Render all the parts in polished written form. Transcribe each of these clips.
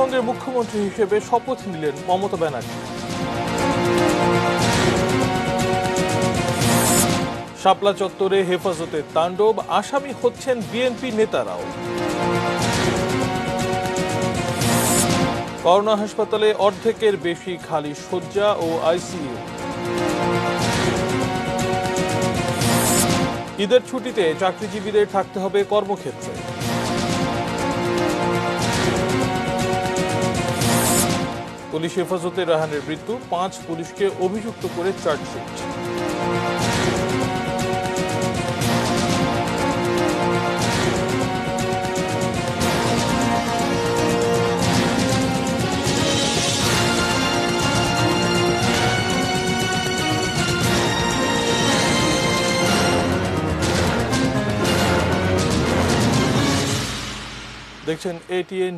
পশ্চিমবঙ্গের মুখ্যমন্ত্রী হিসেবে শপথ নিলেন মমতা ব্যানার্জি। শাপলা চত্বরে হেফাজতের তাণ্ডব, আসামি হচ্ছেন বিএনপি নেতারাও। করোনা হাসপাতালে অর্ধেকের বেশি খালি শয্যা ও আইসিইউ। ঈদের ছুটিতে চাকরিজীবীদের থাকতে হবে কর্মক্ষেত্রে। পুলিশ হেফাজতে রাহানের মৃত্যু, 5 পুলিশকে অভিযুক্ত করে চার্জশিট। দেখছেন এটিএন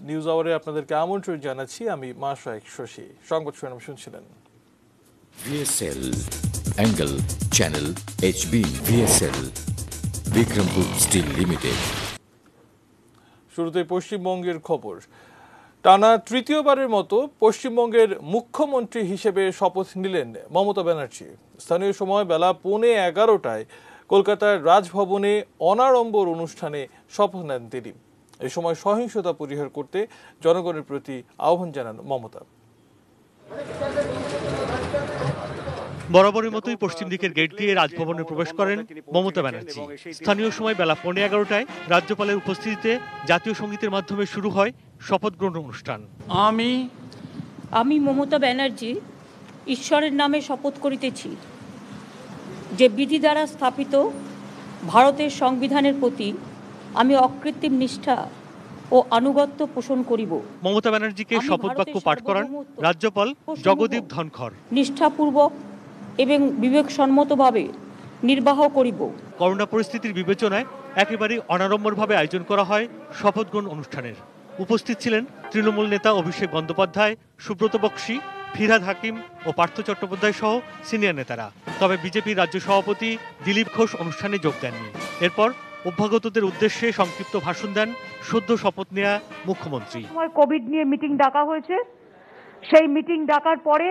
নিউজ আওয়ারে আপনাদেরকে আমন্ত্রণ জানাচ্ছি। আমি মাশরাইক শশী। সংবাদ শিরোনাম শুনছিলেন। VSL angle channel HB VSL Bikrampur steel limited. শুরুতে পশ্চিমবঙ্গের খবর। টানা তৃতীয়বারের মতো পশ্চিমবঙ্গের মুখ্যমন্ত্রী হিসেবে শপথ নিলেন মমতা ব্যানার্জি। স্থানীয় সময় বেলা 11:15টায় কলকাতার রাজভবনে অনাড়ম্বর অনুষ্ঠানে শপথ নেন তিনি। এই সময় সহিংসতা পরিহার করতে জনগণের প্রতি আহ্বান জানান মমতা। বরাবরের মতোই পশ্চিম দিকের গেট দিয়ে রাজভবনে প্রবেশ করেন মমতা ব্যানার্জি। স্থানীয় সময় বেলা 11:15টায় রাজ্যপালের উপস্থিতিতে জাতীয় সঙ্গীতের মাধ্যমে শুরু হয় শপথ গ্রহণ অনুষ্ঠান। আমি মমতা ব্যানার্জি ঈশ্বরের নামে শপথ করিতেছি যে বিধি দ্বারা স্থাপিত ভারতের সংবিধানের প্রতি আমি অকৃত্রিম নিষ্ঠা ও আনুগত্য পোষণ করিব। মমতা ব্যানার্জিকে শপথ বাক্য পাঠ করান রাজ্যপাল জগদীপ ধনখড়। নিষ্ঠাপূর্বক এবং বিবেকসম্মতভাবে নির্বাহ করিব। করোনা পরিস্থিতির বিবেচনায় একেবারে অনাড়ম্বরভাবে আয়োজন করা হয় শপথ গ্রহণ অনুষ্ঠানের। উপস্থিত ছিলেন তৃণমূল নেতা অভিষেক বন্দ্যোপাধ্যায়, সুব্রত বক্সী, ফিরহাদ হাকিম ও পার্থ চট্টোপাধ্যায় সহ সিনিয়র নেতারা। তবে বিজেপির রাজ্য সভাপতি দিলীপ ঘোষ অনুষ্ঠানে যোগ দেননি। এরপর অভ্যাগতদের উদ্দেশ্যে সংক্ষিপ্ত ভাষণ দেন সদ্য শপথ নেওয়া মুখ্যমন্ত্রী। কোভিড নিয়ে মিটিং ডাকা হয়েছে, সেই মিটিং ডাকার পরে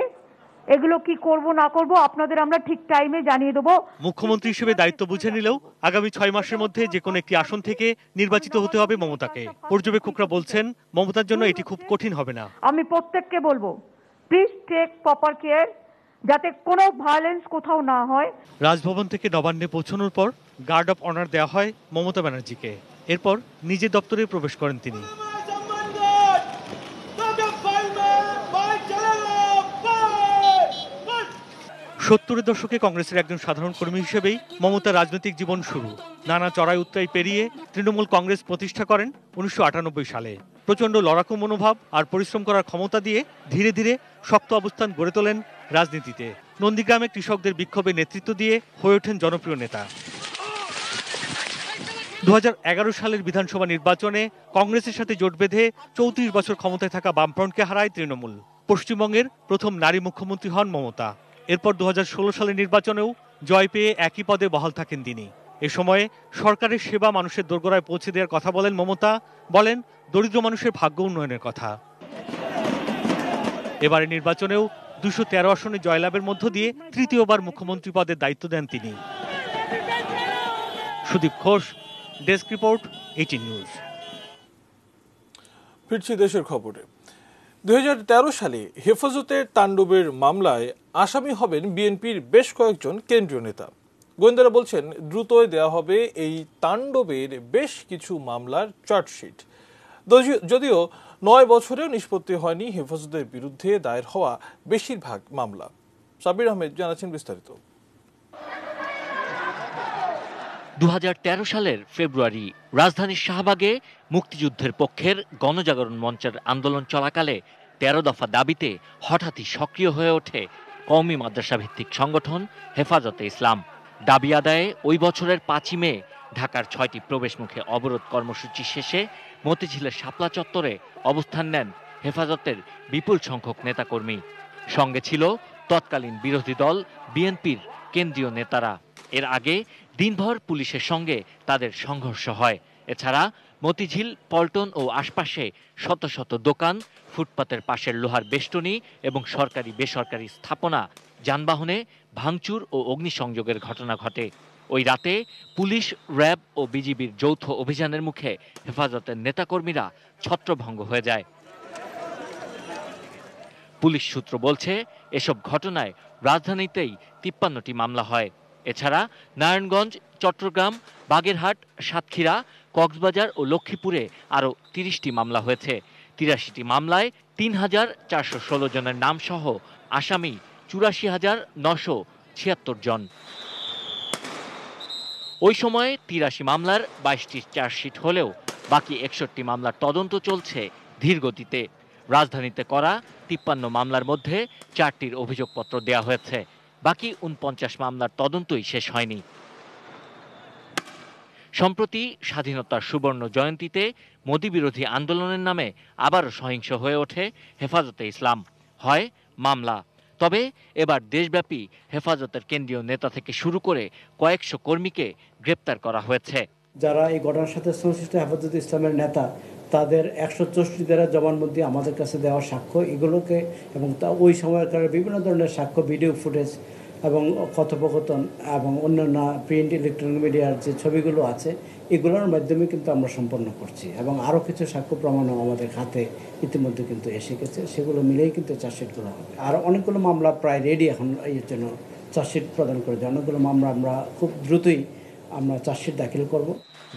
এগুলো কি করব না করব আপনাদের আমরা ঠিক টাইমে জানিয়ে দেব। মুখ্যমন্ত্রী হিসেবে দায়িত্ব বুঝে নিলেও আগামী 6 মাসের মধ্যে যে কোনো একটি আসন থেকে নির্বাচিত হতে হবে মমতাকে। পর্যবেক্ষকরা বলছেন মমতার জন্য এটি খুব কঠিন হবে না। আমি প্রত্যেককে বলবো, প্লিজ টেক প্রপার কেয়ার যাতে কোনো ভায়োলেন্স কোথাও না হয়। রাজভবন থেকে নবান্নে পৌঁছানোর পর গার্ড অফ অনার দেওয়া হয় মমতা ব্যানার্জিকে। এরপর নিজের দপ্তরে প্রবেশ করেন তিনি। 70-এর দশকে কংগ্রেসের একজন সাধারণ কর্মী হিসেবেই মমতার রাজনৈতিক জীবন শুরু। নানা চড়াই উতরাই পেরিয়ে তৃণমূল কংগ্রেস প্রতিষ্ঠা করেন 1998 সালে। প্রচণ্ড লড়াকু মনোভাব আর পরিশ্রম করার ক্ষমতা দিয়ে ধীরে ধীরে শক্ত অবস্থান গড়ে তোলেন রাজনীতিতে। নন্দীগ্রামে কৃষকদের বিক্ষোভে নেতৃত্ব দিয়ে হয়ে ওঠেন জনপ্রিয় নেতা। 2011 সালের বিধানসভা নির্বাচনে কংগ্রেসের সাথে জোট বেঁধে 34 বছর ক্ষমতায় থাকা বামফ্রন্টকে হারায় তৃণমূল। পশ্চিমবঙ্গের প্রথম নারী মুখ্যমন্ত্রী হন মমতা। এরপর 2016 সালের নির্বাচনেও জয় পেয়ে একই পদে বহাল থাকেন তিনি। এ সময়ে সরকারের সেবা মানুষের দোরগোড়ায় পৌঁছে দেওয়ার কথা বলেন মমতা, বলেন দরিদ্র মানুষের ভাগ্য উন্নয়নের কথা। এবারে নির্বাচনেও 213 আসনে জয়লাভের মধ্য দিয়ে তৃতীয়বার মুখ্যমন্ত্রী পদের দায়িত্ব দেন তিনি। Sudip Ghosh, desk report, ATN news. ফিরছি দেশের খবরে। 2013 সালে হেফাজতের তাণ্ডবের মামলায় আসামি হবেন বিএনপির বেশ কয়েকজন কেন্দ্রীয় নেতা। গোয়েন্দারা বলছেন দ্রুতই দেওয়া হবে এই তাণ্ডবের বেশ কিছু মামলার চার্জশিট। যদিও 9 বছরেও নিষ্পত্তি হয়নি হেফাজতের বিরুদ্ধে দায়ের হওয়া বেশিরভাগ মামলা। সাবির আহমেদ জানাচ্ছেন বিস্তারিত। 2013 সালের ফেব্রুয়ারি রাজধানীর শাহবাগে মুক্তিযুদ্ধের পক্ষের গণজাগরণ মঞ্চের আন্দোলন চলাকালে 13 দফা দাবিতে হঠাৎই সক্রিয় হয়ে ওঠে কওমি মাদ্রাসা ভিত্তিক সংগঠন হেফাজতে ইসলাম। দাবি আদায়ে ওই বছরের 5ই মে ঢাকার 6টি প্রবেশমুখে অবরোধ কর্মসূচি শেষে মতিঝিলের শাপলা চত্বরে অবস্থান নেন হেফাজতের বিপুল সংখ্যক নেতাকর্মী। সঙ্গে ছিল তৎকালীন বিরোধী দল বিএনপির কেন্দ্রীয় নেতারা। এর আগে দিনভর পুলিশের সঙ্গে তাদের সংঘর্ষ হয়। এছাড়া মতিঝিল, পল্টন ও আশপাশে শত শত দোকান, ফুটপাতের পাশের লোহার বেষ্টনী এবং সরকারি বেসরকারি স্থাপনা, যানবাহনে ভাঙচুর ও অগ্নিসংযোগের ঘটনা ঘটে। ওই রাতে পুলিশ, র্যাব ও বিজিবির যৌথ অভিযানের মুখে হেফাজতের নেতাকর্মীরা ছত্রভঙ্গ হয়ে যায়। পুলিশ সূত্র বলছে, এসব ঘটনায় রাজধানীতেই ৫৩টি মামলা হয়। এছাড়া নারায়ণগঞ্জ, চট্টগ্রাম, বাগেরহাট, সাতক্ষীরা, কক্সবাজার ও লক্ষ্মীপুরে আরও ৩০টি মামলা হয়েছে। ৮৩টি মামলায় ৩,৪১৬ জনের নামসহ আসামি ৮৪,৯৭৬ জন। ওই সময়ে ৮৩ মামলার ২২টি চার্জশিট হলেও বাকি ৬১ মামলার তদন্ত চলছে ধীর গতিতে। রাজধানীতে করা ৫৩ মামলার মধ্যে ৪টির অভিযোগপত্র দেওয়া হয়েছে। বাকি ৪৯ মামলার তদন্তই শেষ হয়নি। সম্প্রতি স্বাধীনতার সুবর্ণ জয়ন্তীতে মোদি বিরোধী আন্দোলনের নামে আবারও সহিংস হয়ে ওঠে হেফাজতে ইসলাম। হয় মামলা। তবে এবার দেশব্যাপী হেফাজতের কেন্দ্রীয় নেতা থেকে শুরু করে কয়েকশো কর্মীকে গ্রেপ্তার করা হয়েছে। যারা এই ঘটনার সাথে সংশ্লিষ্ট হেফাজতে ইসলামের নেতা, তাদের ১৬৪ ধারা জবানবন্দি আমাদের কাছে দেওয়া সাক্ষ্য, এগুলোকে এবং ওই সময়কার বিভিন্ন ধরনের সাক্ষ্য, ভিডিও ফুটেজ এবং কথোপকথন এবং অন্যান্য প্রিন্ট ইলেকট্রনিক মিডিয়ার যে ছবিগুলো আছে, এগুলোর মাধ্যমে কিন্তু আমরা সম্পন্ন করছি এবং আরও কিছু সাক্ষ্য প্রমাণও আমাদের হাতে ইতিমধ্যে কিন্তু এসে গেছে। সেগুলো মিলেই কিন্তু চার্জশিটগুলো হবে। আর অনেকগুলো মামলা প্রায় রেডি এখন এর জন্য চার্জশিট প্রদান করে দেয়। অনেকগুলো মামলা আমরা খুব দ্রুতই আমরা চার্জশিট দাখিল করব।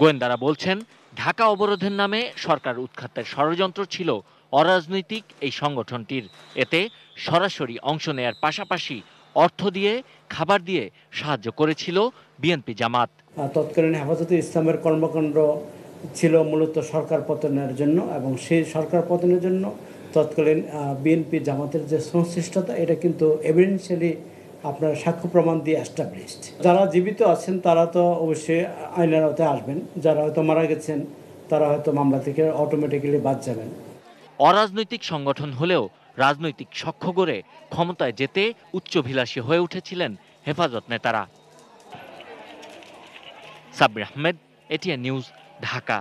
গোয়েন্দারা বলছেন, ঢাকা অবরোধের নামে সরকার উৎখাতের ষড়যন্ত্র ছিল অরাজনৈতিক এই সংগঠনটির। এতে সরাসরি অংশ নেয়ার পাশাপাশি অর্থ দিয়ে, খাবার দিয়ে সাহায্য করেছিল বিএনপি জামাত। তৎকালীন হেফাজতে ইসলামের কর্মকাণ্ড ছিল মূলত সরকার পতনের জন্য এবং সেই সরকার পতনের জন্য তৎকালীন বিএনপি জামাতের যে সংশ্লিষ্টতা, এটা কিন্তু এভিডেন্সিয়ালি আপনার সাক্ষ্য প্রমাণ দিয়ে এস্টাবলিশড। যারা জীবিত আছেন তারা তো অবশ্যই আইনের আওতায় আসবেন, যারা হয়তো মারা গেছেন তারা হয়তো মামলা থেকে অটোমেটিক্যালি বাদ যাবেন। অরাজনৈতিক সংগঠন হলেও রাজনৈতিক সখ্য গড়ে ক্ষমতায় যেতে উচ্চাভিলাষী হয়ে উঠেছিলেন হেফাজত নেতারা। Sabbir Ahmed, ATN news, Dhaka.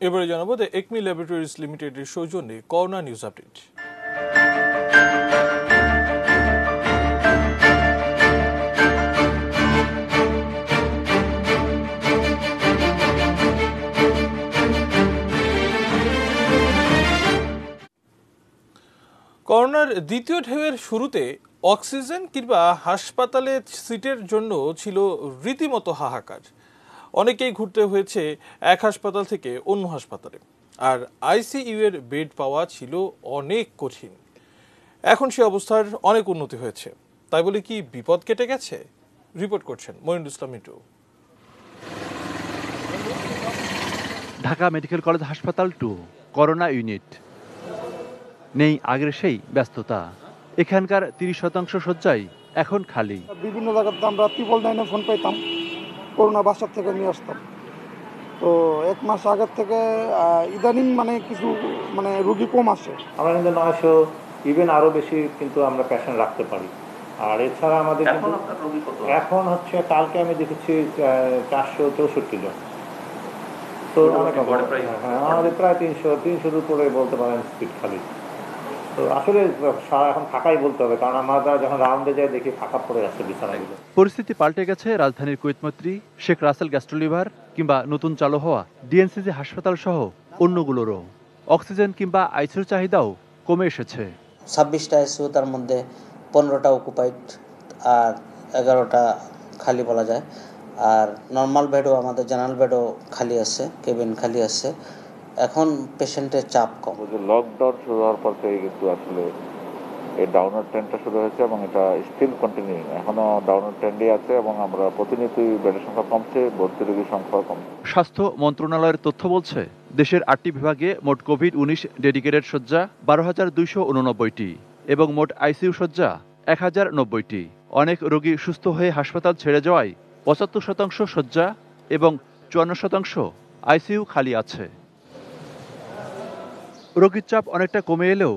এবারে জানাবো দ্য একমি ল্যাবরেটরিজ লিমিটেডের সৌজন্যে করোনা নিউজ আপডেট। করোনার দ্বিতীয় ঢেউয়ের শুরুতে অক্সিজেন কিংবা হাসপাতালে সিটের জন্য ছিল রীতিমতো হাহাকার। অনেকেই ঘুরতে হয়েছে এক হাসপাতাল থেকে অন্য হাসপাতালে, আর আইসিইউ এর বেড পাওয়া ছিল অনেক কঠিন। এখন সে অবস্থার অনেক উন্নতি হয়েছে। তাই বলে কি বিপদ কেটে গেছে? রিপোর্ট করছেন মঈনুল ইসলাম মিন্টু। ঢাকা মেডিকেল কলেজ হাসপাতাল 2 করোনা ইউনিট। নেই আগের সেই ব্যস্ততা। এখানকার 30% শয্যাই এখন খালি। বিভিন্ন জায়গাতে আমরা 999 ফোন পাইতাম, করোনা বাসার থেকে নিয়ে আসতাম। তো 1 মাস আগের থেকে ইদানিং কিছু রোগী কম আসে। আমরা কিন্তু 900 ইভেন আরো বেশি কিন্তু আমরা পেশেন্ট রাখতে পারি। আর এছাড়া আমাদের এখন হচ্ছে কালকে আমি দেখেছি 464 জন। তো আমাদের প্রায় 300 উপরে বলতে পারেন সিট খালি। তো আসলে এখন ফাঁকাই বলতে হবে, কারণ আমরা যখন রাউন্ডে যাই দেখি ফাঁকা পড়ে আছে বিছানাগুলো। পরিস্থিতি পাল্টে গেছে রাজধানীর কুয়েতমৈত্রী, শেখ রাসেল গ্যাস্ট্রোলিভার কিংবা নতুন চালু হওয়া ডিএনসিসি হাসপাতাল সহ অন্যগুলোরও অক্সিজেন কিংবা আইসিইউর চাহিদাও কমে এসেছে। 26টা আইসিইউ, তার মধ্যে 15টা অকুপাইড আর 11টা খালি বলা যায়। আর নর্মাল বেডও, আমাদের জেনারেল বেডও খালি আছে, কেবিন খালি আছে। এখন পেশেন্টের চাপ কম। লকডাউন শুরু হওয়ার পর থেকে কিন্তু আসলে এই ডাউনওয়ার্ড ট্রেন্ডটা শুরু হয়েছে এবং এটা স্টিল কন্টিনিউইং, এখনো ডাউনওয়ার্ড ট্রেন্ডে আছে এবং আমরা প্রতিনিয়তই বেডের সংখ্যা কমছে, ভর্তি রোগীর সংখ্যা কমছে। স্বাস্থ্য মন্ত্রণালয়ের তথ্য বলছে, দেশের 8টি বিভাগে মোট কোভিড-19 ডেডিকেটেড শয্যা 12,289টি এবং মোট আইসিইউ শয্যা 1,090টি। অনেক রোগী সুস্থ হয়ে হাসপাতাল ছেড়ে যাওয়ায় 75% শয্যা এবং 54% আইসিইউ খালি আছে। রোগীর চাপ অনেকটা কমে এলেও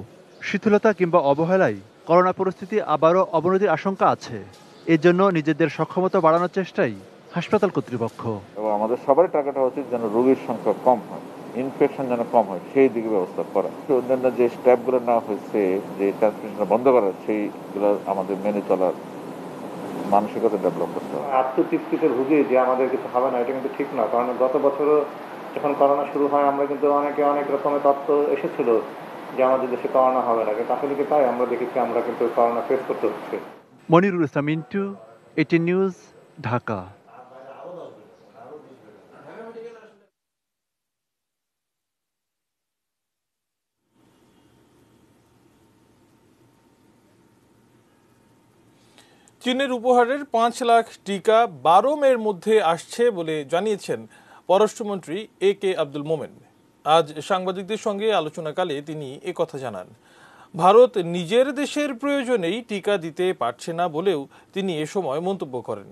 শিথিলতা কিংবা অবহেলায় করোনা পরিস্থিতি আবারও অবনতির আশঙ্কা আছে। এজন্য নিজেদের সক্ষমতা বাড়ানোর চেষ্টায় হাসপাতাল কর্তৃপক্ষ। এবং আমাদের সবারই টার্গেট হওয়া উচিত যেন রোগীর সংখ্যা কম হয়, ইনফেকশন যেন কম হয়, সেই দিকে ব্যবস্থা করা। অন্যান্য যে স্টেপগুলো নেওয়া হয়েছে, যে ট্রান্সমিশনটা বন্ধ করার, সেইগুলো আমাদের মেনে চলার মানসিকতা ডেভেলপ করতে হবে। আত্মতৃপ্তিতে ভুগি যে আমাদের কিছু হবে না, এটা কিন্তু ঠিক না। কারণ গত বছরও যখন করোনা শুরু হয় আমরা কিন্তু অনেক রকমের তথ্য এসেছিল যে আমাদের দেশে করোনা হবে না, কিন্তু আসলে কি তাই? আমরা দেখেছি আমরা কিন্তু করোনা ফেস করতে হচ্ছে। Monirul Islam Mintu, ATN news, Dhaka. চীনের উপহারের ৫ লাখ টিকা ১২ মের মধ্যে আসছে বলে জানিয়েছেন পররাষ্ট্রমন্ত্রী A.K. আব্দুল মোমেন। আজ সাংবাদিকদের সঙ্গে আলোচনাকালে তিনি একথা জানান। ভারত নিজের দেশের প্রয়োজনেই টিকা দিতে পারছে না বলেও তিনি এ সময় মন্তব্য করেন।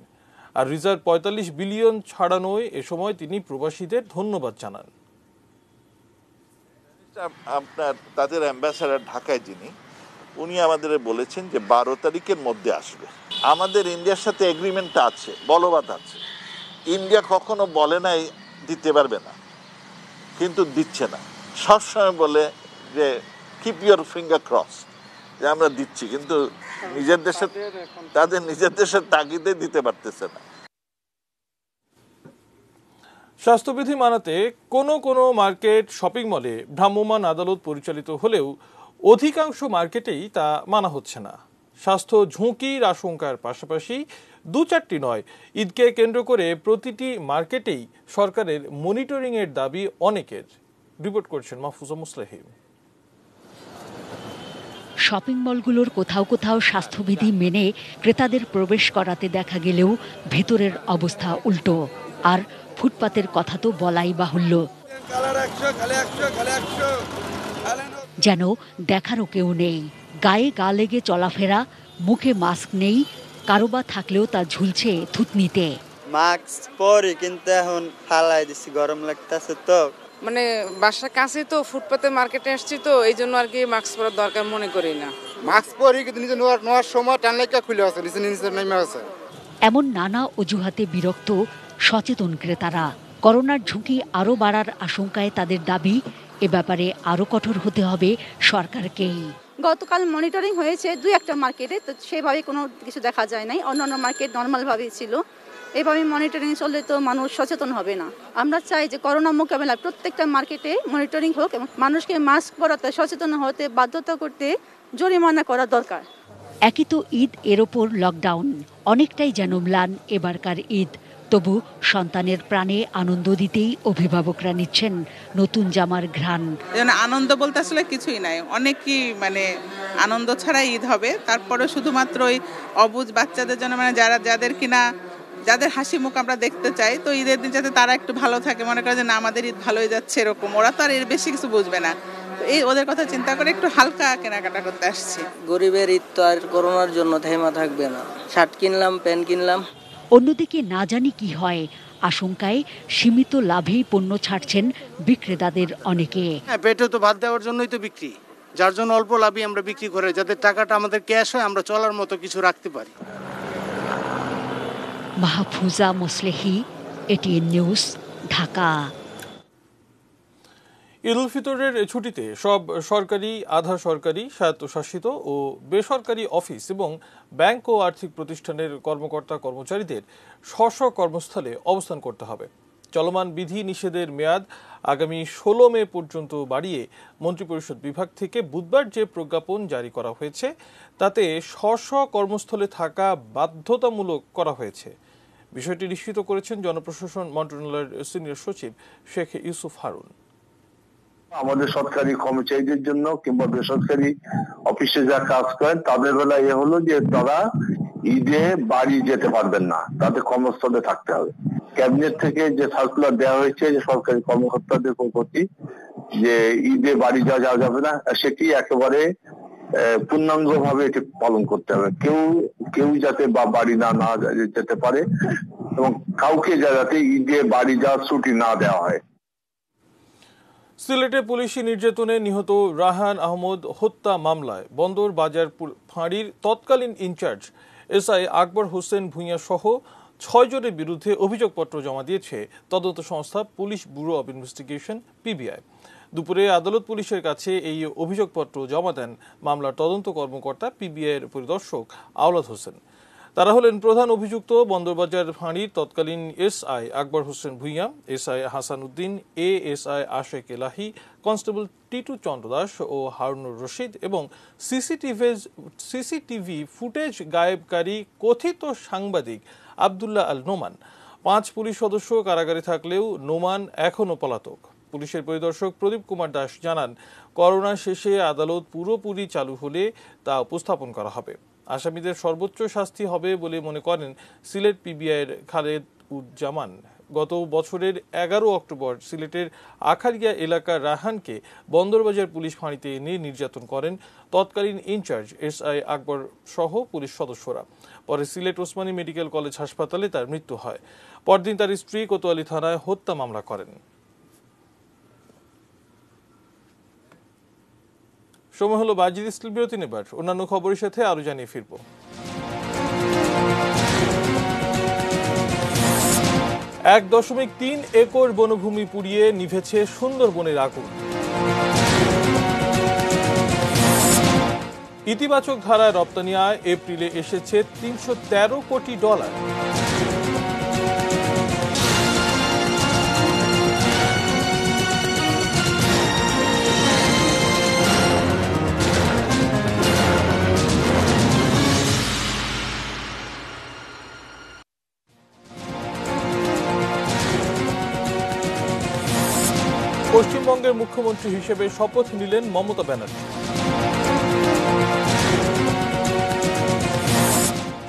আর রিজার্ভ ৪৫ বিলিয়ন ছাড়ানোয় এ সময় তিনি প্রবাসীদের ধন্যবাদ জানান। আপনার তাদের অ্যাম্বাসাডার ঢাকায় যিনি, উনি আমাদের বলেছেন যে ১২ তারিখের মধ্যে আসবে। আমাদের ইন্ডিয়ার সাথে এগ্রিমেন্টটা আছে, বলবৎ আছে। ইন্ডিয়া কখনো বলে নাই দিতে পারবে না, কিন্তু দিচ্ছে না। সবসময় বলে যে কিপ ইউর ফিঙ্গার ক্রস, যে আমরা দিচ্ছি, কিন্তু তাদের নিজের দেশের তাগিদে দিতে পারতেছে না। স্বাস্থ্যবিধি মানাতে কোনো মার্কেট, শপিং মলে ভ্রাম্যমাণ আদালত পরিচালিত হলেও অধিকাংশ মার্কেটেই তা মানা হচ্ছে না। স্বাস্থ্য ঝুঁকির আশঙ্কার পাশাপাশি ২-৪টি নয়, ঈদকে কেন্দ্র করে প্রতিটি মার্কেটেই সরকারের মনিটরিংয়ের দাবি অনেকের। রিপোর্ট করছেন মাহফুজা মুসলেহিম। শপিং মলগুলোর কোথাও কোথাও স্বাস্থ্যবিধি মেনে ক্রেতাদের প্রবেশ করাতে দেখা গেলেও ভেতরের অবস্থা উল্টো। আর ফুটপাতের কথা তো বলাই বাহুল্য, যেন দেখারও কেউ নেই। গায়ে গা লেগে চলাফেরা, মুখে মাস্ক নেই, কারোবা থাকলেও তা ঝুলছে থুতনিতে। মাস্ক পরে কিন্তু এখন ফালাই দিছি, গরম লাগতেছে তো। মানে বাসার কাছে তো ফুটপাতে মার্কেটে আসছি, তো এই জন্য আর কি মাস্ক পরার দরকার মনে করি না। মাস্ক পরি কিন্তু নিজে নেওয়ার সময় টান লেখা খুলে আছে, নিচে নেমে আছে। এমন নানা অজুহাতে বিরক্ত সচেতন ক্রেতারা। করোনার ঝুঁকি আরও বাড়ার আশঙ্কায় তাদের দাবি, এ ব্যাপারে আরও কঠোর হতে হবে সরকারকেই। গতকাল মনিটরিং হয়েছে ২-১টা মার্কেটে, তো সেভাবে কোনো কিছু দেখা যায় নাই। অন্যান্য মার্কেট নর্মালভাবেই ছিল। এভাবে মনিটরিং চললে তো মানুষ সচেতন হবে না। আমরা চাই যে করোনা মোকাবেলায় প্রত্যেকটা মার্কেটে মনিটরিং হোক এবং মানুষকে মাস্ক পরাতে, সচেতন হতে বাধ্যতা করতে জরিমানা করা দরকার। একই তো ঈদ, এর ওপর লকডাউন, অনেকটাই যেন ম্লান এবারকার ঈদ। তবু সন্তানের প্রাণে আনন্দ দিতেই অভিভাবকরা নিচ্ছেন নতুন জামার ঘ্রাণ। আনন্দ বলতে আসলে কিছুই নাই, অনেকই আনন্দ ছাড়া ঈদ হবে। তারপরে শুধুমাত্র ওই অবুঝ বাচ্চাদের জন্য, যাদের হাসি মুখ আমরা দেখতে চাই, তো ঈদের দিন যাতে তারা একটু ভালো থাকে, মনে করে যে না আমাদের ঈদ ভালোই যাচ্ছে, এরকম। ওরা তো আর এর বেশি কিছু বুঝবে না, তো এই ওদের কথা চিন্তা করে একটু হালকা কেনাকাটা করতে আসছি। গরিবের ঈদ তো আর করোনার জন্য থেমা থাকবে না। শার্ট কিনলাম, প্যান্ট কিনলাম। অন্যদিকে না জানি কি হয় আশঙ্কায় সীমিত লাভেই পণ্য ছাড়ছেন বিক্রেতাদের অনেকে। পেটে তো ভাত দেওয়ার জন্যই তো বিক্রি, যার জন্য অল্প লাভই আমরা বিক্রি করে, যাতে টাকাটা আমাদের ক্যাশ হয়, আমরা চলার মতো কিছু রাখতে পারি। Mahfuza Muslehi, ATN news, Dhaka. ঈদ উল ফিতরের ছুটিতে সব সরকারি, আধা সরকারি, স্বায়ত্তশাসিত ও বেসরকারি অফিস এবং ব্যাংক ও আর্থিক প্রতিষ্ঠানের কর্মকর্তা কর্মচারীদের স্ব কর্মস্থলে অবস্থান করতে হবে। চলমান বিধি নিষেধের মেয়াদ আগামী ১৬ মে পর্যন্ত বাড়িয়ে মন্ত্রিপরিষদ বিভাগ থেকে বুধবার যে প্রজ্ঞাপন জারি করা হয়েছে তাতে স্ব কর্মস্থলে থাকা বাধ্যতামূলক করা হয়েছে। বিষয়টি নিশ্চিত করেছেন জনপ্রশাসন মন্ত্রণালয়ের সিনিয়র সচিব শেখ ইউসুফ হারুন। আমাদের সরকারি কর্মচারীদের জন্য কিংবা বেসরকারি অফিসে যা কাজ করেন তাদের বেলায় হলো যে তারা ঈদে বাড়ি যেতে পারবেন না, তাদের কর্মস্থলে থাকতে হবে। ক্যাবিনেট থেকে যে সার্কুলার দেওয়া হয়েছে যে সরকারি কর্মকর্তাদের প্রতি যে ঈদে বাড়ি যাওয়া যাবে না, সেটি একেবারে পূর্ণাঙ্গভাবে এটি পালন করতে হবে। কেউ যাতে বাড়ি না যেতে পারে এবং কাউকে যাতে ঈদে বাড়ি যাওয়ার ছুটি না দেওয়া হয়। সিলেটে পুলিশি নির্যাতনে নিহত রাহান আহমদ হত্যা মামলায় বন্দর বাজার ফাঁড়ির তৎকালীন ইনচার্জ এসআই আকবর হোসেন ভূঁইয়া সহ 6 জনের বিরুদ্ধে অভিযোগপত্র জমা দিয়েছে তদন্ত সংস্থা police bureau of investigation PBI. দুপুরে আদালত পুলিশের কাছে এই অভিযোগপত্র জমা দেন মামলার তদন্ত কর্মকর্তা পিবিআইয়ের পরিদর্শক আওলাদ হোসেন। তারা হলেন প্রধান অভিযুক্ত বন্দরবাজার ফাঁড়ির তৎকালীন SI Akbar Hossain Bhuiyan, SI Hasan Uddin, ASI আশেক এলাহি, কনস্টেবল টিটু চন্দ্র দাস ও হারুনুর রশিদ এবং সিসিটিভি ফুটেজ গায়েবকারী কথিত সাংবাদিক আবদুল্লাহ আল নোমান। 5 পুলিশ সদস্য কারাগারে থাকলেও নোমান এখনও পলাতক। পুলিশের পরিদর্শক প্রদীপ কুমার দাস জানান, করোনা শেষে আদালত পুরোপুরি চালু হলে তা উপস্থাপন করা হবে। আসামিদের সর্বোচ্চ শাস্তি হবে বলে মনে করেন সিলেট পিবিআইয়ের খালেদ উজ্জামান। গত বছরের 11 অক্টোবর সিলেটের আখালিয়া এলাকার রাহানকে বন্দরবাজার পুলিশ ফাঁড়িতে এনে নির্যাতন করেন তৎকালীন ইনচার্জ এসআই আকবর সহ পুলিশ সদস্যরা। পরে সিলেট ওসমানী মেডিকেল কলেজ হাসপাতালে তার মৃত্যু হয়। পরদিন তার স্ত্রী কোতোয়ালি থানায় হত্যা মামলা করেন। সময় হলো বাজিদ স্টিল বিরতি নেবার। অন্যান্য খবরের সাথে আরো জানিয়ে ফিরব। 1.3 একর বনভূমি পুড়িয়ে নিভেছে সুন্দরবনের আগুন। ইতিবাচক ধারায় রপ্তানি আয় এপ্রিলে এসেছে $313 কোটি। পশ্চিমবঙ্গের মুখ্যমন্ত্রী হিসেবে শপথ নিলেন মমতা ব্যানার্জি।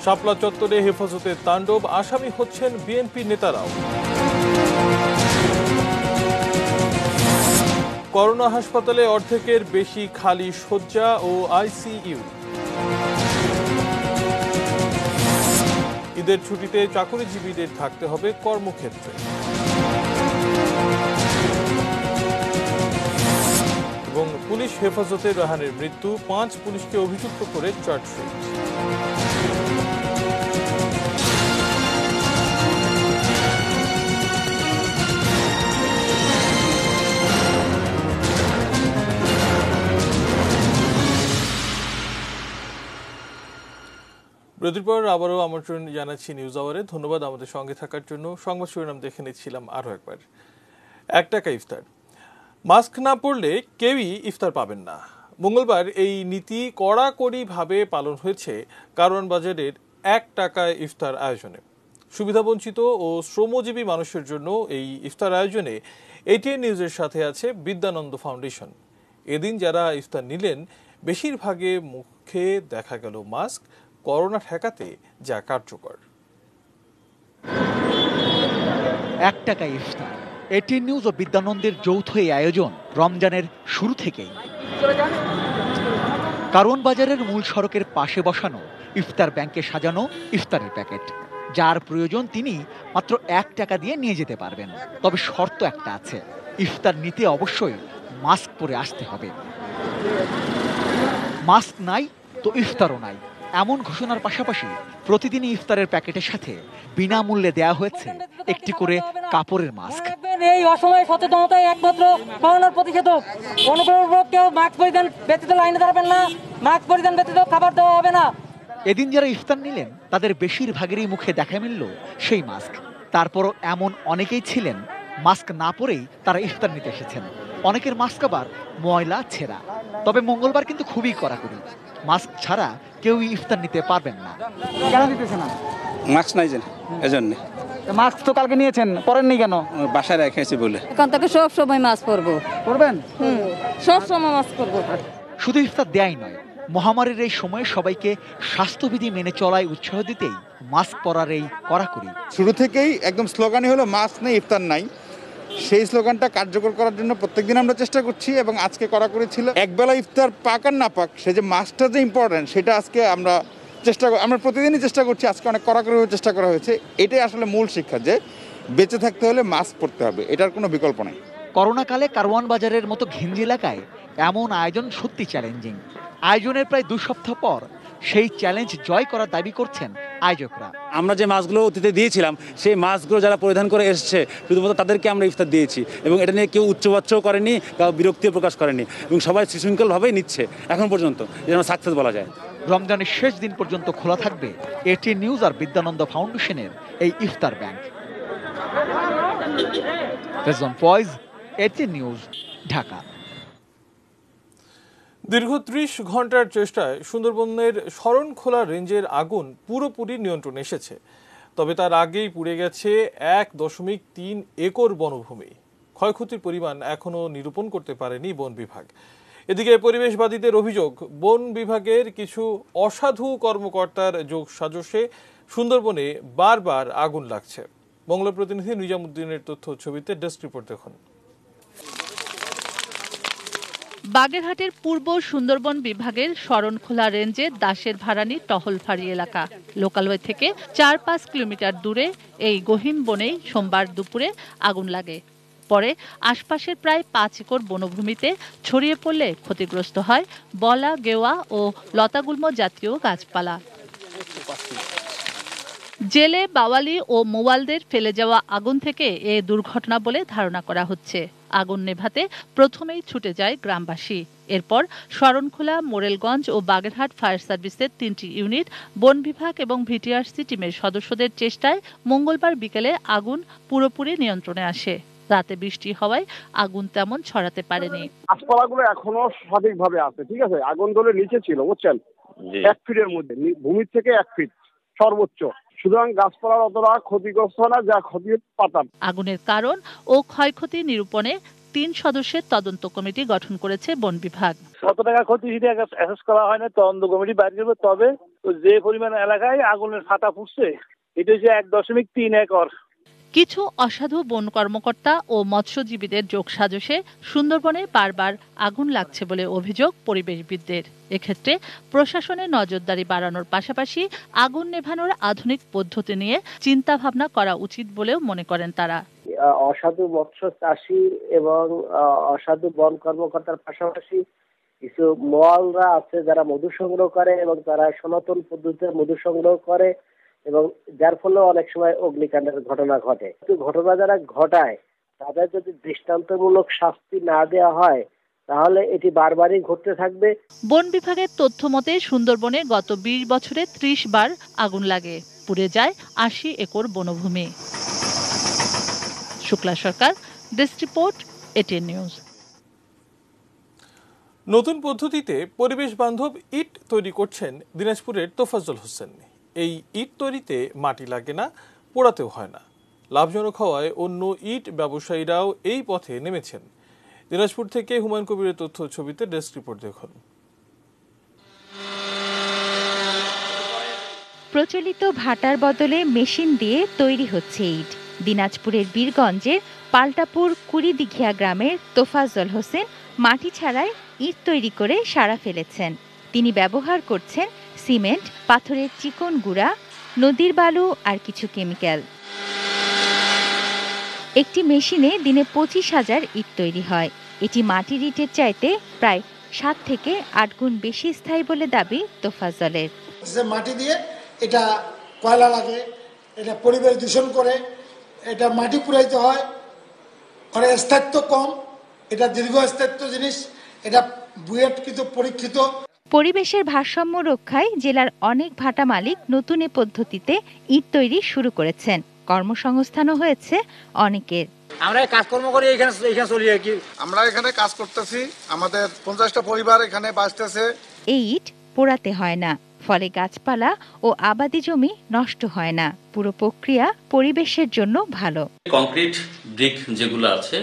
শাপলা চত্বরে হেফাজতের তাণ্ডব, আসামি হচ্ছেন বিএনপি নেতারাও। করোনা হাসপাতালে অর্ধেকের বেশি খালি শয্যা ও আইসিইউ। ঈদের ছুটিতে চাকরিজীবীদের থাকতে হবে কর্মক্ষেত্রে। এবং পুলিশ হেফাজতে রাহানের মৃত্যু, 5 পুলিশকে অভিযুক্ত করে চার্জশিট। বিরতির পর আবারও আমন্ত্রণ জানাচ্ছি নিউজ আওয়ারে। ধন্যবাদ আমাদের সঙ্গে থাকার জন্য। সংবাদ শিরোনাম দেখে নিচ্ছিলাম আরও একবার। 1 টাকা ইফতার, মাস্ক না পরলে কেউই ইফতার পাবেন না। মঙ্গলবার এই নীতি কড়াকড়িভাবে পালন হয়েছে কারওয়ান বাজারের 1 টাকায় ইফতার আয়োজনে। সুবিধাবঞ্চিত ও শ্রমজীবী মানুষের জন্য এই ইফতার আয়োজনে এটিএন নিউজের সাথে আছে বিদ্যানন্দ ফাউন্ডেশন। এদিন যারা ইফতার নিলেন বেশিরভাগের মুখে দেখা গেল মাস্ক, করোনা ঠেকাতে যা কার্যকর। 1 টাকা ইফতার, এটিএন নিউজ ও বিদ্যানন্দের যৌথ এই আয়োজন রমজানের শুরু থেকেই। কারওয়ান বাজারের মূল সড়কের পাশে বসানো ইফতার ব্যাংকে সাজানো ইফতারের প্যাকেট। যার প্রয়োজন তিনি মাত্র 1 টাকা দিয়ে নিয়ে যেতে পারবেন। তবে শর্ত একটা আছে, ইফতার নিতে অবশ্যই মাস্ক পরে আসতে হবে। মাস্ক নাই তো ইফতারও নাই, এমন ঘোষণার পাশাপাশি প্রতিদিনই ইফতারের প্যাকেটের সাথে বিনামূল্যে দেয়া হয়েছে একটি করে কাপড়ের মাস্ক। এই অসময়ে সচেতনতাই একমাত্র করোনার প্রতিষেধক। অনুগ্রহপূর্বক কেউ মাস্ক পরিধান ব্যতীত লাইনে দাঁড়াবেন না, মাস্ক পরিধান ব্যতীত খাবার দেওয়া হবে না। এদিন যারা ইফতার নিলেন তাদের বেশিরভাগেরই মুখে দেখা মিলল সেই মাস্ক। তারপরও এমন অনেকেই ছিলেন মাস্ক না পরেই তারা ইফতার নিতে এসেছেন। অনেকের মাস্ক আবার ময়লা ছেঁড়া। তবে মঙ্গলবার কিন্তু খুবই কড়াকড়ি, মাস্ক ছাড়া কেউই ইফতার নিতে পারবেন না। কেন দিতেছে না? মাস্ক নাই যেন, এজন্য। মাস্ক তো কালকে নিয়েছেন, পরেননি কেন? বাসায় রেখেছি বলে। এখন থেকে সব সময় মাস্ক পরবো। পরবেন? সব সময় মাস্ক পরবো। শুধু ইফতার দেয়াই নয়, মহামারীর এই সময়ে সবাইকে স্বাস্থ্যবিধি মেনে চলায় উৎসাহ দিতেই মাস্ক পরার এই কড়াকড়ি। শুরু থেকেই একদম স্লোগানই হলো মাস্ক নেই ইফতার নাই। সেই স্লোগানটা কার্যকর করার জন্য প্রত্যেকদিন আমরা চেষ্টা করছি এবং আজকে কড়াকড়ি ছিল। একবেলা ইফতার পাক আর না পাক, সে যে মাস্কটা যে ইম্পর্টেন্ট সেটা আজকে আমরা প্রতিদিনই চেষ্টা করছি। আজকে অনেক কড়াকড়ি চেষ্টা করা হয়েছে। এটাই আসলে মূল শিক্ষা যে বেঁচে থাকতে হলে মাস্ক পরতে হবে, এটার কোনো বিকল্প নেই। করোনাকালে কারওয়ান বাজারের মতো ঘিঞ্জি এলাকায় এমন আয়োজন সত্যি চ্যালেঞ্জিং। আয়োজনের প্রায় 2 সপ্তাহ পর সেই চ্যালেঞ্জ জয় করার দাবি করছেন আয়োজকরা। আমরা যে মাছগুলো অতীতে দিয়েছিলাম সেই মাছগুলো যারা পরিধান করে এসছে শুধুমাত্র তাদেরকে আমরা ইফতার দিয়েছি এবং এটা নিয়ে কেউ উচ্চবাচ্যও করেনি, কেউ বিরক্তিও প্রকাশ করেনি এবং সবাই সুশৃঙ্খলভাবেই নিচ্ছে এখন পর্যন্ত, যেন সাকসেস বলা যায়। রমজানের শেষ দিন পর্যন্ত খোলা থাকবে এটিএন নিউজ আর বিদ্যানন্দ ফাউন্ডেশনের এই iftar bank. Rezon Foyez, ATN news, Dhaka. দীর্ঘ ৩০ ঘন্টার চেষ্টায় সুন্দরবনের শরণখোলা রেঞ্জের আগুন পুরোপুরি নিয়ন্ত্রণে এসেছে। তবে তার আগেই পুড়ে গেছে ১.৩ একর বনভূমি। ক্ষয়ক্ষতির পরিমাণ এখনও নিরূপণ করতে পারেনি বন বিভাগ। এদিকে পরিবেশবাদীদের অভিযোগ, বন বিভাগের কিছু অসাধু কর্মকর্তার যোগসাজশে সুন্দরবনে বারবার আগুন লাগছে। বাংলা প্রতিনিধি নিজামুদ্দিনের তথ্য ছবিতে ডেস্ক রিপোর্ট দেখুন। বাগেরহাটের পূর্ব সুন্দরবন বিভাগের শরণখোলা রেঞ্জে দাসের ভাড়ানি টহলফাড়ি এলাকা। লোকালয় থেকে ৪-৫ কিলোমিটার দূরে এই গহীন বনেই সোমবার দুপুরে আগুন লাগে। পরে আশপাশের প্রায় ৫ একর বনভূমিতে ছড়িয়ে পড়লে ক্ষতিগ্রস্ত হয় বলা, গেওয়া ও লতাগুল্ম জাতীয় গাছপালা। জেলে, বাওয়ালি ও মোয়ালদের ফেলে যাওয়া আগুন থেকে এ দুর্ঘটনা বলে ধারণা করা হচ্ছে। আগুন নেভাতে প্রথমেই ছুটে যায় গ্রামবাসী। এরপর শরণখোলা, মোরেলগঞ্জ ও বাগেরহাট ফায়ার সার্ভিসের ৩টি ইউনিট, বন বিভাগ এবং ভিটিআরসি টিমের সদস্যদের চেষ্টায় মঙ্গলবার বিকেলে আগুন পুরোপুরি নিয়ন্ত্রণে আসে। রাতে বৃষ্টি হওয়ায় আগুন তেমন ছড়াতে পারেনি। গাছপালাগুলো এখনো সঠিকভাবে আছে, ঠিক আছে। আগুন ধরে নিচে ছিল, বুঝছেন, 1 ফিটের মধ্যে, ভূমির থেকে 1 ফিট সর্বোচ্চ। সুতরাং গাছপালার অতটা ক্ষতিগ্রস্ত না, যা ক্ষতি পাতা। আগুনের কারণ ও ক্ষয়ক্ষতি নিরূপণে ৩ সদস্যের তদন্ত কমিটি গঠন করেছে বন বিভাগ। কত টাকা ক্ষতি সেটা অ্যাসেস করা হয় না, তদন্ত কমিটি বাইরে করবে। তবে যে পরিমাণ এলাকায় আগুনের ফাটা ফুটছে এটা হচ্ছে ১.৩ একর। কিছু অসাধু বন কর্মকর্তা ও মৎস্যজীবীদের যোগসাজশে সুন্দরবনে বারবার আগুন লাগছে বলে অভিযোগ পরিবেশবিদদের। এক্ষেত্রে প্রশাসনের নজরদারি বাড়ানোর পাশাপাশি আগুন নেভানোর আধুনিক পদ্ধতি নিয়ে চিন্তা ভাবনা করা উচিত বলেও মনে করেন তারা। অসাধু মৎস্য চাষী এবং অসাধু বন কর্মকর্তার পাশাপাশি কিছু মোয়ালরা আছে যারা মধু সংগ্রহ করে এবং তারা সনাতন পদ্ধতিতে মধু সংগ্রহ করে এবং যার ফলে অনেক সময় অগ্নিকাণ্ডের ঘটনা ঘটে। ঘটনা যারা ঘটায় তাদের যদি দৃষ্টান্তমূলক শাস্তি না দেওয়া হয় তাহলে এটি বারবারই ঘটতে থাকবে। বন বিভাগের তথ্য মতে সুন্দরবনে গত ২০ বছরে ৩০ বার আগুন লাগে, পুড়ে যায় ৮০ একর বনভূমি। শুক্লা সরকার, ডেস্ক রিপোর্ট, এটিএন নিউজ। নতুন পদ্ধতিতে পরিবেশ বান্ধব ইট তৈরি করছেন দিনাজপুরের তোফাজ্জল হোসেন। এই ইট তৈরিতে মাটি লাগে না, পোড়াতেও হয় না। লাভজনক হওয়ায় অন্য ইট ব্যবসায়ীরাও এই পথে নেমেছেন। দিনাজপুর থেকে হুমায়ুন কবিরের তথ্য ছবিতে ডেস্ক রিপোর্ট দেখুন। প্রচলিত ভাটার বদলে মেশিন দিয়ে তৈরি হচ্ছে ইট। দিনাজপুরের বীরগঞ্জের পাল্টাপুর কুড়িদিঘিয়া গ্রামের তোফাজ্জল হোসেন মাটি ছাড়াই ইট তৈরি করে সারা ফেলেছেন। তিনি ব্যবহার করছেন সিমেন্ট, পাথরের চিকন গুঁড়া, নদীর বালু আর কিছু কেমিক্যাল। একটি মেশিনে দিনে ২৫,০০০ ইট তৈরি হয়। এটি মাটির ইটের চাইতে প্রায় ৭ থেকে ৮ গুণ বেশি স্থায়ী বলে দাবি তোফাজ্জলের। মাটি দিয়ে এটা কয়লা লাগে, এটা পরিবেশ দূষণ করে, এটা মাটি পুরাইতে হয়, আর স্থায়িত্ব কম, এটা দীর্ঘস্থায়িত্ব জিনিস, এটা বুয়েটকৃত পরীক্ষিত। পরিবেশের ভারসাম্য রক্ষায় জেলার অনেক ভাটা মালিক নতুন এ পদ্ধতিতে ইট তৈরি শুরু করেছেন। কর্মসংস্থানও হয়েছে অনেকের। আমরা কাজকর্ম করি এখানে চলি আর কি। আমরা এখানে কাজ করতেছি, আমাদের 50টা পরিবার এখানে বাঁচতেছে। এই ইট পোড়াতে হয় না, ফলে গাছপালা ও আবাদি জমি নষ্ট হয় না। পুরো প্রক্রিয়া পরিবেশের জন্য ভালো। কংক্রিট ব্রিক যেগুলো আছে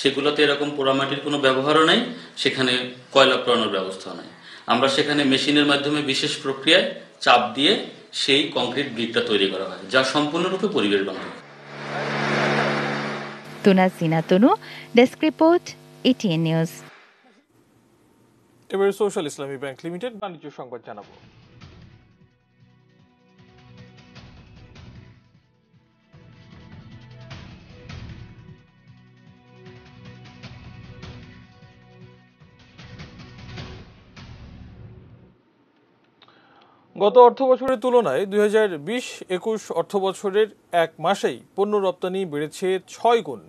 সেগুলোতে এরকম পোড়ামাটির কোনো ব্যবহারও নাই, সেখানে কয়লা পোড়ানোর ব্যবস্থা নাই। আমরা সেখানে মেশিনের মাধ্যমে বিশেষ প্রক্রিয়ায় চাপ দিয়ে সেই কংক্রিট ব্রিকটা তৈরি করা হয়, যা সম্পূর্ণরূপে পরিবেশ বান্ধব। তুনাজিনা তনু, ডেস্ক রিপোর্ট, এটিএন নিউজ। এবারে সোশ্যাল ইসলামী ব্যাংক লিমিটেড বাণিজ্য সংবাদ জানাবো। গত অর্থবছরের তুলনায় 2020-21 অর্থবছরের এক মাসেই পণ্য রপ্তানি বেড়েছে 6 গুণ।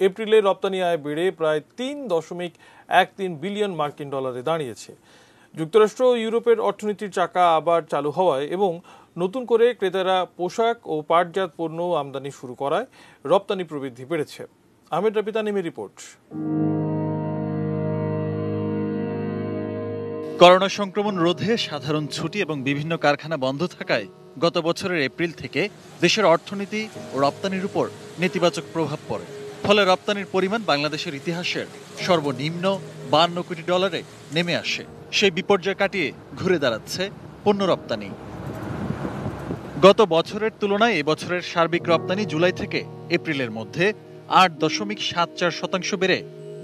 এপ্রিলে রপ্তানি আয় বেড়ে প্রায় 3.13 বিলিয়ন মার্কিন ডলারে দাঁড়িয়েছে। যুক্তরাষ্ট্র ও ইউরোপের অর্থনীতির চাকা আবার চালু হওয়ায় এবং নতুন করে ক্রেতারা পোশাক ও পাটজাত পণ্য আমদানি শুরু করায় রপ্তানি প্রবৃদ্ধি বেড়েছে। আহমেদ রাবি তানিমের রিপোর্ট। করোনা সংক্রমণ রোধে সাধারণ ছুটি এবং বিভিন্ন কারখানা বন্ধ থাকায় গত বছরের এপ্রিল থেকে দেশের অর্থনীতি ও রপ্তানির উপর নেতিবাচক প্রভাব পড়ে। ফলে রপ্তানির পরিমাণ বাংলাদেশের ইতিহাসের সর্বনিম্ন 52 কোটি ডলারে নেমে আসে। সেই বিপর্যয় কাটিয়ে ঘুরে দাঁড়াচ্ছে পণ্য রপ্তানি। গত বছরের তুলনায় এবছরের সার্বিক রপ্তানি জুলাই থেকে এপ্রিলের মধ্যে 8.74% বেড়ে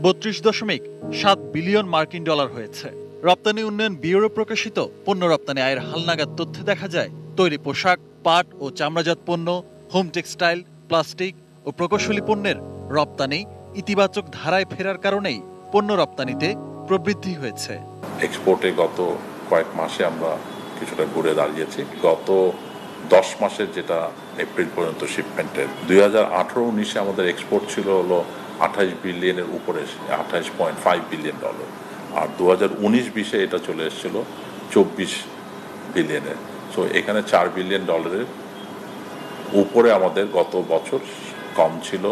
32.7 বিলিয়ন মার্কিন ডলার হয়েছে। রপ্তানি উন্নয়ন ব্যুরো প্রকাশিত পণ্য রপ্তানি আয়ের হালনাগাদ তথ্যে দেখা যায়, তৈরি পোশাক, পাট ও চামড়াজাত পণ্য, হোম টেক্সটাইল, প্লাস্টিক ও প্রকৌশলী পণ্যের রপ্তানি ইতিবাচক ধারায় ফেরার কারণেই পণ্য রপ্তানিতে প্রবৃদ্ধি হয়েছে। এক্সপোর্টে গত কয়েক মাসে আমরা কিছুটা ঘুরে দাঁড়িয়েছি। গত 10 মাসের যেটা এপ্রিল পর্যন্ত শিপমেন্টের 2018-19 আমাদের এক্সপোর্ট ছিল হলো 28 বিলিয়নের উপরে, 28.5 বিলিয়ন ডলার। আর 2019-20 এটা চলে এসেছিল 24 বিলিয়নের। সো এখানে 4 বিলিয়ন ডলারের উপরে আমাদের গত বছর কম ছিল।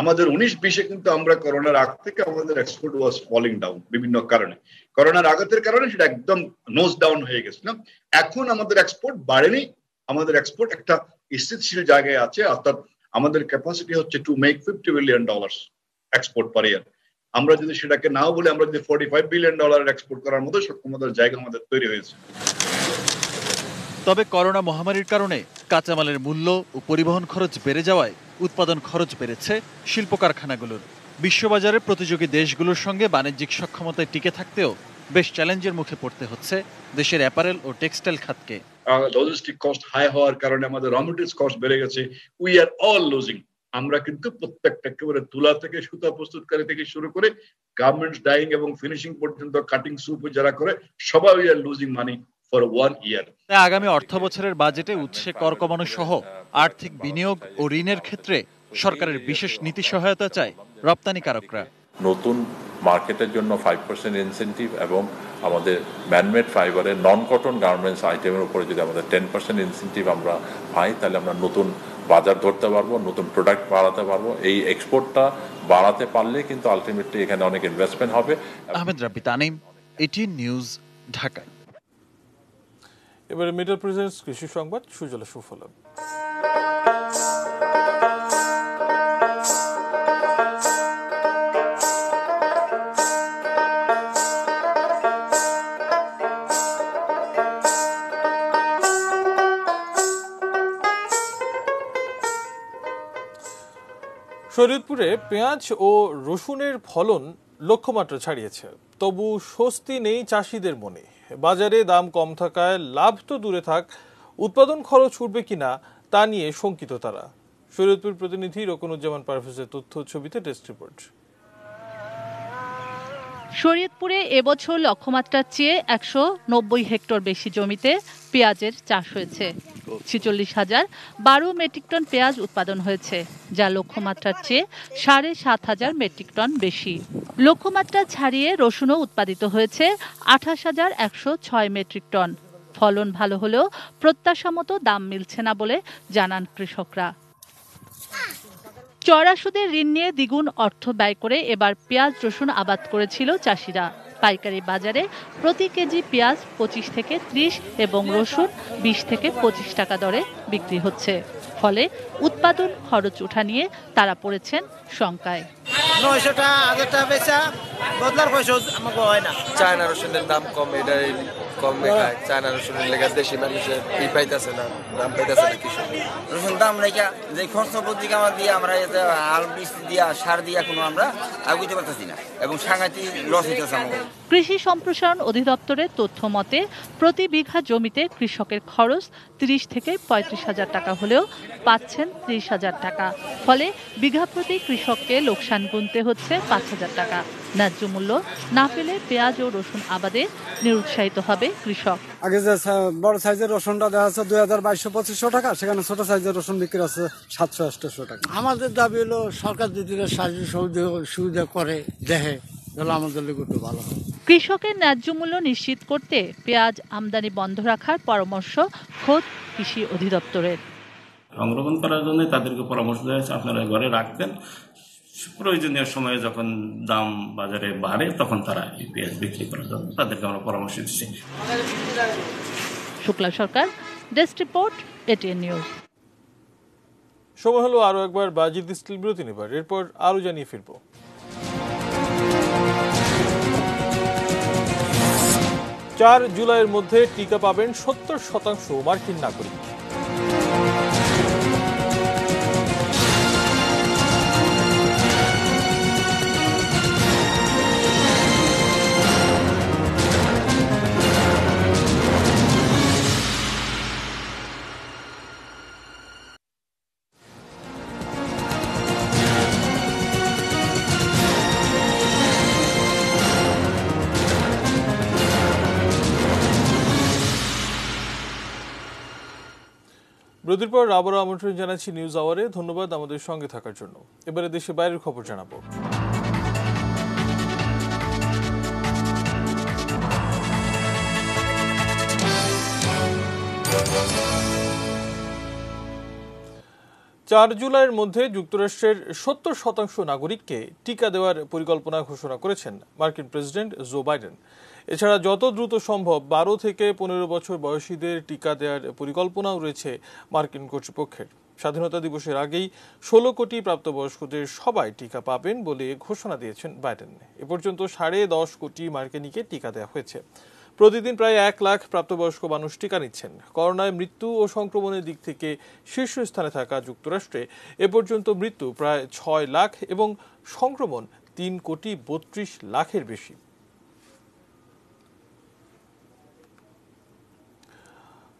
আমাদের 19-20 কিন্তু আমরা করোনার আগ থেকে আমাদের এক্সপোর্ট ওয়াজ ফলিং ডাউন বিভিন্ন কারণে। করোনার আগতের কারণে সেটা একদম নোজ ডাউন হয়ে গেছিল। এখন আমাদের এক্সপোর্ট বাড়েনি, আমাদের এক্সপোর্ট একটা স্থিতিশীল জায়গায় আছে। অর্থাৎ আমাদের ক্যাপাসিটি হচ্ছে টু মেক $50 বিলিয়ন এক্সপোর্ট পার ইয়ার। আমরা যদি সেটাকে নাও বলে আমরা যদি $45 বিলিয়ন এক্সপোর্ট করার মতো সক্ষমতার জায়গা আমাদের তৈরি হয়েছে। তবে করোনা মহামারীর কারণে কাঁচামালের মূল্য ও পরিবহন খরচ বেড়ে যাওয়ায় উৎপাদন খরচ বেড়েছে শিল্প কারখানাগুলোর। বিশ্ববাজারে প্রতিযোগী দেশগুলোর সঙ্গে বাণিজ্যিক সক্ষমতায় টিকে থাকতেও বেশ চ্যালেঞ্জের মুখে পড়তে হচ্ছে দেশের অ্যাপারেল ও টেক্সটাইল খাতকে। লজিস্টিক কস্ট হাই হওয়ার কারণে আমাদের র মেটেরিয়ালস কস্ট বেড়ে গেছে। We are all losing. আমরা কিন্তু প্রত্যেকটা একেবারে তুলা থেকে সুতা প্রস্তুতকারী থেকে শুরু করে গার্মেন্টস, ডাইং এবং ফিনিশিং পর্যন্ত, কাটিং সুপ যারা করে, সবাই we are losing money for 1 ইয়ার। আগামী অর্থ বছরের বাজেটে উৎসে কর কমানো সহ আর্থিক বিনিয়োগ ও ঋণের ক্ষেত্রে সরকারের বিশেষ নীতি সহায়তা চায় রপ্তানিকারকরা। নতুন মার্কেটের জন্য 5% ইনসেন্টিভ এবং আমাদের ম্যানমেড ফাইবারের নন কটন গার্মেন্টস আইটেমের উপরে যদি আমাদের 10% ইনসেন্টিভ আমরা পাই, তাহলে আমরা নতুন বাজার ধরতে পারবো, নতুন প্রোডাক্ট বাড়াতে পারবো। এই এক্সপোর্টটা বাড়াতে পারলে কিন্তু আলটিমেটলি এখানে অনেক ইনভেস্টমেন্ট হবে। আহমেদ রাব্বি তানিম, ATN নিউজ, ঢাকা। এবারে মিডল প্রেজেন্স কৃষি সংবাদ, সুজলা সুফলা। শরীয়তপুরে পেঁয়াজ ও রসুনের ফলন লক্ষ্যমাত্রা ছাড়িয়েছে, তবু স্বস্তি নেই চাষিদের মনে। বাজারে দাম কম থাকায় লাভ তো দূরে থাক, উৎপাদন খরচ উঠবে কিনা তা নিয়ে শঙ্কিত তারা। শরীয়তপুর প্রতিনিধি রকনুজ্জামান পারভেজের তথ্য ছবিতে ডেস্ক রিপোর্ট। শরীয়তপুরে এবছর লক্ষ্যমাত্রার চেয়ে 190 হেক্টর বেশি জমিতে পেঁয়াজের চাষ হয়েছে। 46,012 মেট্রিক টন পেঁয়াজ উৎপাদন হয়েছে, যা লক্ষ্যমাত্রার চেয়ে 7,500 মেট্রিক টন বেশি। লক্ষ্যমাত্রা ছাড়িয়ে রসুনও উৎপাদিত হয়েছে 28,106 মেট্রিক টন। ফলন ভালো হলেও প্রত্যাশা মতো দাম মিলছে না বলে জানান কৃষকরা। চড়া সুদের ঋণ নিয়ে দ্বিগুণ অর্থ ব্যয় করে এবার পেঁয়াজ রসুন আবাদ করেছিল চাষিরা। পাইকারি বাজারে প্রতি কেজি পেঁয়াজ 25 থেকে 30 এবং রসুন 20 থেকে 25 টাকা দরে বিক্রি হচ্ছে। ফলে উৎপাদন খরচ ওঠা নিয়ে তারা পড়েছেন শঙ্কায়। 900 টাকা 1000 টাকা বেচা বদলার পয়সা আমাকে হয় না। চায়না রসুনের দাম কম, এটাই কম দেখায়। চায়না রসুনের লেগে দেশি মানুষের পাইতেছে না, দাম পাইতেছে না। কৃষক রসুন দাম লেগে যে খরচ প্রতি আমার দিয়ে আমরা হাল বীজ দিয়া সার দিয়া কোনো আমরা আগুতে পারতেছি না এবং সাংঘাতিক লস হইতেছে আমাদের। কৃষি সম্প্রসারণ অধিদপ্তরের তথ্য মতে প্রতি বিঘা জমিতে কৃষকের খরচ 30 থেকে 35,000 টাকা হলেও পাচ্ছেন 30,000 টাকা। ফলে বিঘা প্রতি কৃষককে লোকসান গুনতে হচ্ছে 5,000 টাকা। ন্যায্য মূল্য না পেলে পেঁয়াজ ও রসুন আবাদে নিরুৎসাহিত হবে কৃষক। আগে যে বড় সাইজের রসুনটা দেখা যাচ্ছে 2200-2500 টাকা, সেখানে ছোট সাইজের রসুন বিক্রি আছে 700-800 টাকা। আমাদের দাবি হলো সরকার যদি সাহায্য সুবিধা করে দেখে তাহলে আমাদের লেগে একটু ভালো হয়। কৃষকের ন্যায্য মূল্য নিশ্চিত করতে পেঁয়াজ আমদানি বন্ধ রাখার পরামর্শ খোদ কৃষি অধিদপ্তরের। সংরক্ষণ করার জন্য তাদেরকে পরামর্শ দেওয়া হয়েছে আপনারা ঘরে রাখবেন, প্রয়োজনীয় সময়ে যখন দাম বাজারে বাড়ে তখন তারা এই পেঁয়াজ বিক্রি করার জন্য তাদেরকে আমরা পরামর্শ দিচ্ছি। শুক্লা সরকার, ডেস্ক রিপোর্ট, এটিএন নিউজ। সময় হলো আরো একবার বাজিদ স্টিল বিরতি নেবার, এরপর আরো জানিয়ে ফিরব। 4 জুলাইয়ের মধ্যে টিকা পাবেন 70% মার্কিন নাগরিক। বিরতির পর আবারও আমন্ত্রণ জানাচ্ছি নিউজ আওয়ারে। ধন্যবাদ আমাদের সঙ্গে থাকার জন্য। এবারে দেশে বাইরের খবর জানাবো। 4 জুলাইয়ের মধ্যে যুক্তরাষ্ট্রের 70% নাগরিককে টিকা দেওয়ার পরিকল্পনা ঘোষণা করেছেন মার্কিন প্রেসিডেন্ট জো বাইডেন। এছাড়া যত দ্রুত সম্ভব 12 থেকে 15 বছর বয়সীদের টিকা দেওয়ার পরিকল্পনাও রয়েছে মার্কিন কর্তৃপক্ষের। স্বাধীনতা দিবসের আগেই 16 কোটি প্রাপ্তবয়স্কদের সবাই টিকা পাবেন বলে ঘোষণা দিয়েছেন বাইডেন। এ পর্যন্ত 10.5 কোটি মার্কিনীকে টিকা দেওয়া হয়েছে। প্রতিদিন প্রায় 1 লাখ প্রাপ্তবয়স্ক মানুষ টিকা নিচ্ছেন। করোনায় মৃত্যু ও সংক্রমণের দিক থেকে শীর্ষস্থানে থাকা যুক্তরাষ্ট্রে এ পর্যন্ত মৃত্যু প্রায় 6 লাখ এবং সংক্রমণ 3.32 লাখের বেশি।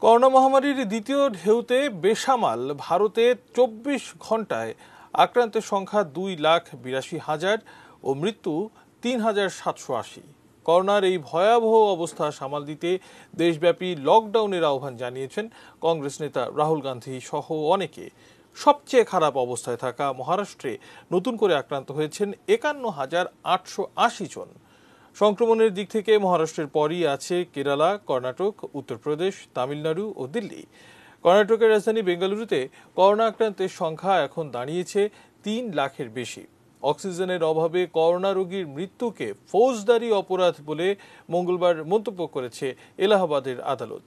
করোনা মহামারীর দ্বিতীয় ঢেউতে বেসামাল ভারতে 24 ঘন্টায় আক্রান্তের সংখ্যা 2,82,000 ও মৃত্যু 3,780। করোনার এই ভয়াবহ অবস্থা সামাল দিতে দেশব্যাপী লকডাউনের আহ্বান জানিয়েছেন কংগ্রেস নেতা রাহুল গান্ধী সহ অনেকে। সবচেয়ে খারাপ অবস্থায় থাকা মহারাষ্ট্রে নতুন করে আক্রান্ত হয়েছেন 51,880 জন। সংক্রমণের দিক থেকে মহারাষ্ট্রের পরই আছে কেরালা, কর্ণাটক, উত্তরপ্রদেশ, তামিলনাড়ু ও দিল্লি। কর্ণাটকের রাজধানী বেঙ্গালুরুতে করোনা আক্রান্তের সংখ্যা এখন দাঁড়িয়েছে 3 লাখের বেশি। অক্সিজেনের অভাবে করোনা রোগীর মৃত্যুকে ফৌজদারি অপরাধ বলে মঙ্গলবার মন্তব্য করেছে এলাহাবাদের আদালত।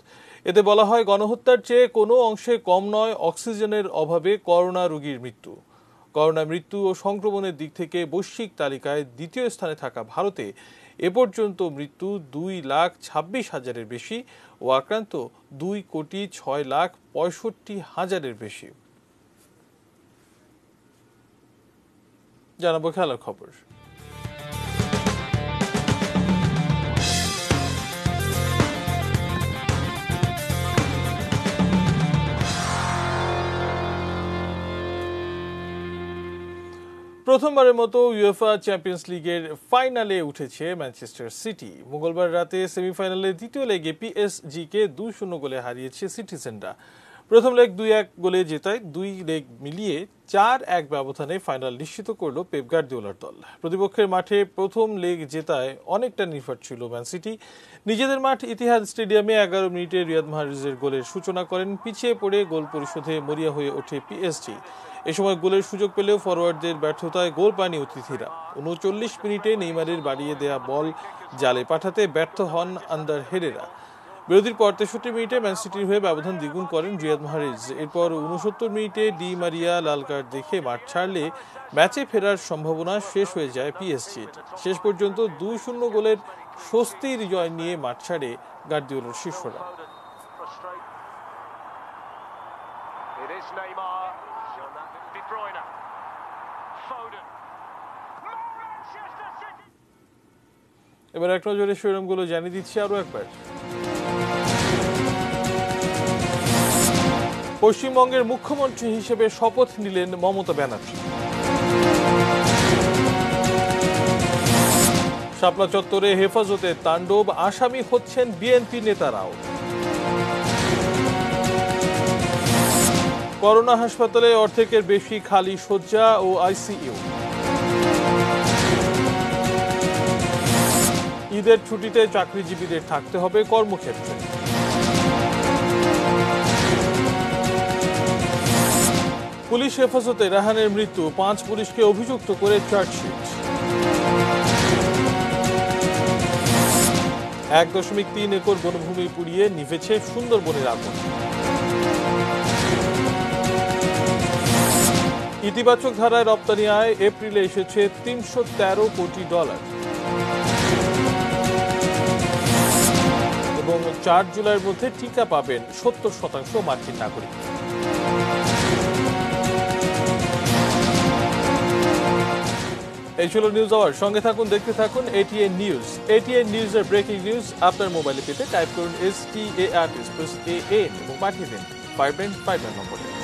এতে বলা হয়, গণহত্যার চেয়ে কোনো অংশে কম নয় অক্সিজেনের অভাবে করোনা রোগীর মৃত্যু। করোনা মৃত্যু ও সংক্রমণের দিক থেকে বৈশ্বিক তালিকায় দ্বিতীয় স্থানে থাকা ভারতে এ পর্যন্ত মৃত্যু 2,26,000-এর বেশি ও আক্রান্ত 2,06,65,000-এর বেশি। জানাবো খেলার খবর। প্রথমবারের মতো ইউএফা চ্যাম্পিয়ন্স লিগের ফাইনালে উঠেছে ম্যানচেস্টার সিটি। মঙ্গলবার রাতে সেমিফাইনালের দ্বিতীয় লেগে পিএসজিকে 2-0 গোলে হারিয়েছে সিটিজেনরা। প্রথম লেগ 2-1 গোলে জেতায় 2 লেগ মিলিয়ে 4-1 ব্যবধানে ফাইনাল নিশ্চিত করল পেপ গার্দিওলার দল। প্রতিপক্ষের মাঠে প্রথম লেগ জেতায় অনেকটা নির্ভর ছিল ম্যান সিটি। নিজেদের মাঠ ইতিহাদ স্টেডিয়ামে 11 মিনিটে রিয়াদ মাহ্রেজের গোলের সূচনা করেন। পিছিয়ে পড়ে গোল পরিশোধে মরিয়া হয়ে ওঠে পিএসজি। এ সময় গোলের সুযোগ পেলেও ফরোয়ার্ডদের ব্যর্থতায় গোল পায়নি অতিথিরা। 39 মিনিটে নেইমারের বাড়িয়ে দেয়া বল জালে পাঠাতে ব্যর্থ হন আন্দার হেরেরা। বিরতির পর 63 মিনিটে ম্যান সিটির হয়ে ব্যবধান দ্বিগুণ করেন রিয়াদ মাহ্রেজ। এরপর 69 মিনিটে ডি মারিয়া লাল কার্ড দেখে মাঠ ছাড়লে ম্যাচে ফেরার সম্ভাবনা শেষ হয়ে যায় পিএসজির। শেষ পর্যন্ত 2-0 গোলের স্বস্তির জয় নিয়ে মাঠ ছাড়ে গার্দিওলার শিষ্যরা। এবার এক নজরে শিরোনামগুলো জানিয়ে দিচ্ছি আরো একবার। পশ্চিমবঙ্গের মুখ্যমন্ত্রী হিসেবে শপথ নিলেন মমতা ব্যানার্জি। শাপলা চত্বরে হেফাজতের তাণ্ডব, আসামি হচ্ছেন বিএনপি নেতারাও। করোনা হাসপাতালে অর্ধেকের বেশি খালি শয্যা ও আইসিইউ। ঈদের ছুটিতে চাকরিজীবীদের থাকতে হবে কর্মক্ষেত্রে। পুলিশ হেফাজতে রাহানের মৃত্যু, 5 পুলিশকে অভিযুক্ত করে চার্জশিট। 1.3 একর বনভূমি পুড়িয়ে নিভেছে সুন্দরবনের আগুন। ইতিবাচক ধারায় রপ্তানি আয়, এপ্রিলে এসেছে $313 কোটি। এবং 4 জুলাইয়ের মধ্যে টিকা পাবেন 70% মার্কিন নাগরিক। এই ছিল নিউজ আওয়ার। সঙ্গে থাকুন, দেখতে থাকুন এটিএন নিউজ। এটিএন নিউজের ব্রেকিং নিউজ আপনার মোবাইলে পেতে টাইপ করুন START এবং পাঠিয়ে দিন 595 নম্বরে।